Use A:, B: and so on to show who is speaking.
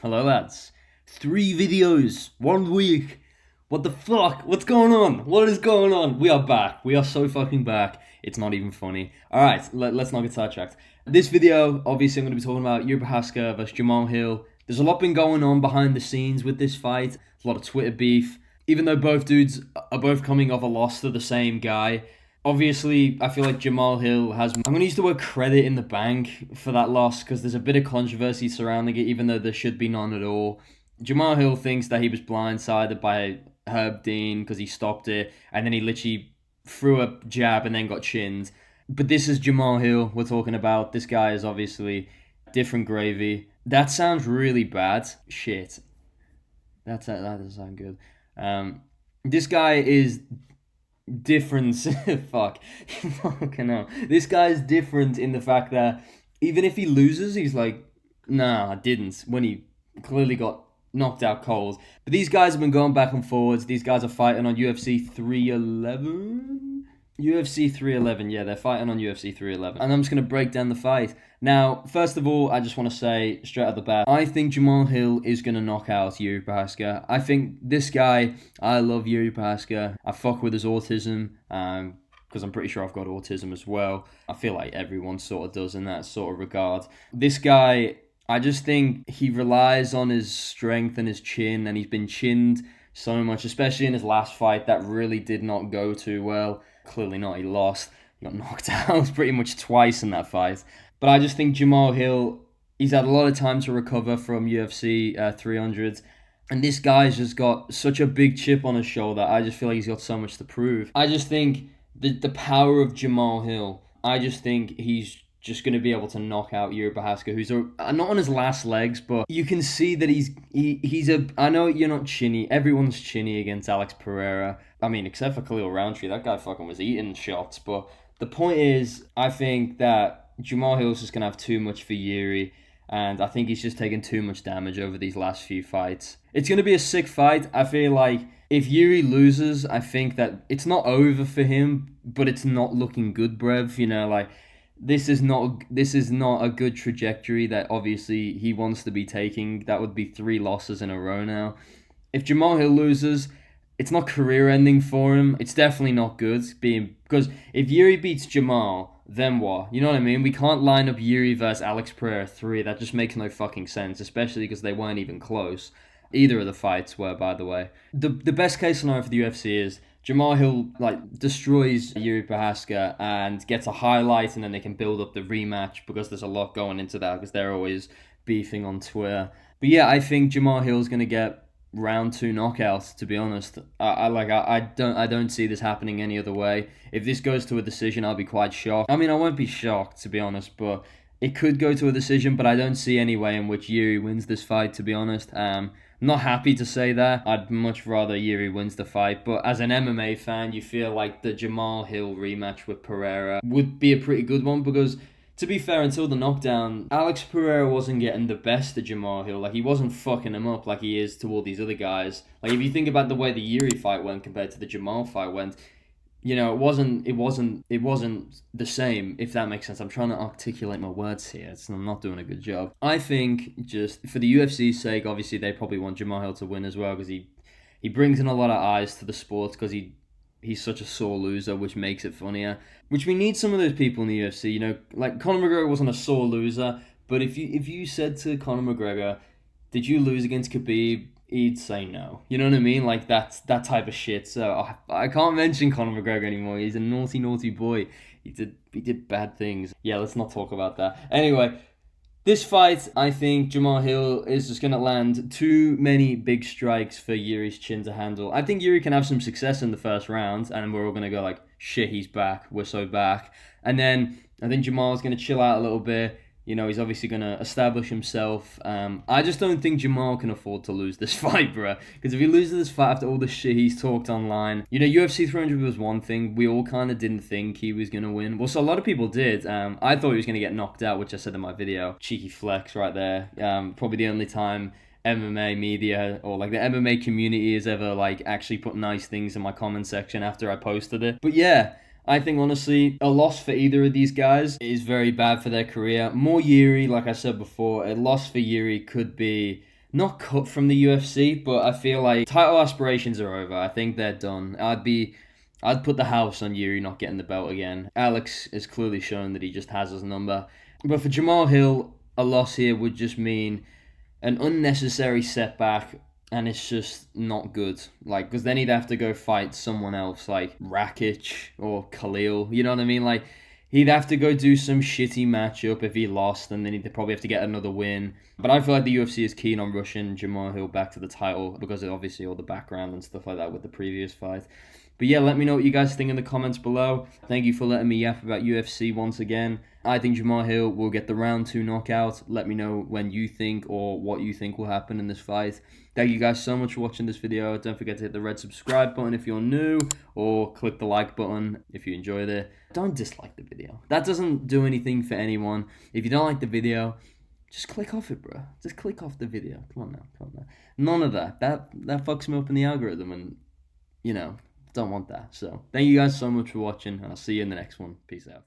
A: Hello lads. 3 videos, 1 week. What the fuck? What's going on? What is going on? We are back. We are so fucking back. It's not even funny. Alright, let's not get sidetracked. This video, obviously I'm going to be talking about Jiri Prochazka versus Jamahal. There's a lot been going on behind the scenes with this fight. There's a lot of Twitter beef. Even though both dudes are both coming off a loss to the same guy, obviously, I feel like Jamahal has. I'm going to use the word credit in the bank for that loss because there's a bit of controversy surrounding it, even though there should be none at all. Jamahal thinks that he was blindsided by Herb Dean because he stopped it, and then he literally threw a jab and then got chinned. But this is Jamahal we're talking about. This guy is obviously different gravy. That sounds really bad. Shit. That doesn't sound good. This guy is different. Fuck. Fucking hell. This guy's different in the fact that even if he loses, he's like, nah, I didn't. When he clearly got knocked out cold. But these guys have been going back and forwards. These guys are fighting on UFC 311. UFC 311, yeah, they're fighting on UFC 311. And I'm just going to break down the fight. Now, first of all, I just want to say straight out the bat, I think Jamahal is going to knock out Jiri Prochazka. I think this guy, I love Jiri Prochazka. I fuck with his autism, because I'm pretty sure I've got autism as well. I feel like everyone sort of does in that sort of regard. This guy, I just think he relies on his strength and his chin, and he's been chinned so much, especially in his last fight. That really did not go too well. Clearly not, he lost. He got knocked out pretty much twice in that fight. But I just think Jamahal, he's had a lot of time to recover from UFC 300. And this guy's just got such a big chip on his shoulder. I just feel like he's got so much to prove. I just think the power of Jamahal, I just think he's just going to be able to knock out Jiri Prochazka, who's not on his last legs, but you can see that he's a... I know you're not chinny. Everyone's chinny against Alex Pereira. I mean, except for Khalil Roundtree. That guy fucking was eating shots. But the point is, I think that Jamahal just going to have too much for Jiri, and I think he's just taken too much damage over these last few fights. It's going to be a sick fight. I feel like if Jiri loses, I think that it's not over for him, but it's not looking good, Brev. You know, like, this is not a good trajectory that obviously he wants to be taking. That would be 3 losses in a row now. If Jamahal loses, it's not career-ending for him. It's definitely not good, because if Jiri beats Jamal, then what? You know what I mean? We can't line up Jiri versus Alex Pereira 3. That just makes no fucking sense, especially because they weren't even close. Either of the fights were, by the way. The best case scenario for the UFC is Jamahal destroys Jiri Prochazka and gets a highlight, and then they can build up the rematch, because there's a lot going into that, because they're always beefing on Twitter. But yeah, I think Jamahil's gonna get round 2 knockouts, to be honest. I don't see this happening any other way. If this goes to a decision, I'll be quite shocked. I mean, I won't be shocked, to be honest, but it could go to a decision, but I don't see any way in which Jiri wins this fight, to be honest. Not happy to say that. I'd much rather Jiri wins the fight, but as an MMA fan, you feel like the Jamahal rematch with Pereira would be a pretty good one, because to be fair, until the knockdown, Alex Pereira wasn't getting the best of Jamahal. Like, he wasn't fucking him up like he is to all these other guys. Like, if you think about the way the Jiri fight went compared to the Jamal fight went, you know, it wasn't the same, if that makes sense. I'm trying to articulate my words here, so I'm not doing a good job. I think, just for the UFC's sake, obviously they probably want Jamahal to win as well, because he brings in a lot of eyes to the sport, because he's such a sore loser, which makes it funnier. Which we need some of those people in the UFC, you know, like Conor McGregor wasn't a sore loser, but if you said to Conor McGregor, did you lose against Khabib? He'd say no. You know what I mean? Like, that's that type of shit. So I can't mention Conor McGregor anymore. He's a naughty, naughty boy. He did bad things. Yeah, let's not talk about that. Anyway, this fight, I think Jamahal is just going to land too many big strikes for Jiri's chin to handle. I think Jiri can have some success in the first round, and we're all going to go like, shit, he's back. We're so back. And then I think Jamal's going to chill out a little bit. You know, he's obviously going to establish himself. I just don't think Jamal can afford to lose this fight, bro. Because if he loses this fight after all the shit he's talked online... You know, UFC 300 was one thing. We all kind of didn't think he was going to win. Well, so a lot of people did. I thought he was going to get knocked out, which I said in my video. Cheeky flex right there. Probably the only time MMA media or like the MMA community has ever like actually put nice things in my comment section after I posted it. But yeah... I think, honestly, a loss for either of these guys is very bad for their career. More Jiri, like I said before, a loss for Jiri could be not cut from the UFC, but I feel like title aspirations are over. I think they're done. I'd put the house on Jiri not getting the belt again. Alex has clearly shown that he just has his number. But for Jamahal Hill, a loss here would just mean an unnecessary setback, and it's just not good. Like, because then he'd have to go fight someone else, like Rakic or Khalil. You know what I mean? Like, he'd have to go do some shitty matchup if he lost, and then he'd probably have to get another win. But I feel like the UFC is keen on rushing Jamahal Hill back to the title because of obviously all the background and stuff like that with the previous fight. But yeah, let me know what you guys think in the comments below. Thank you for letting me yap about UFC once again. I think Jamahal Hill will get the round 2 knockout. Let me know when you think or what you think will happen in this fight. Thank you guys so much for watching this video. Don't forget to hit the red subscribe button if you're new, or click the like button if you enjoyed it. Don't dislike the video. That doesn't do anything for anyone. If you don't like the video, just click off it, bro. Just click off the video. Come on now. None of that. That fucks me up in the algorithm, and, you know, don't want that. So thank you guys so much for watching, and I'll see you in the next one. Peace out.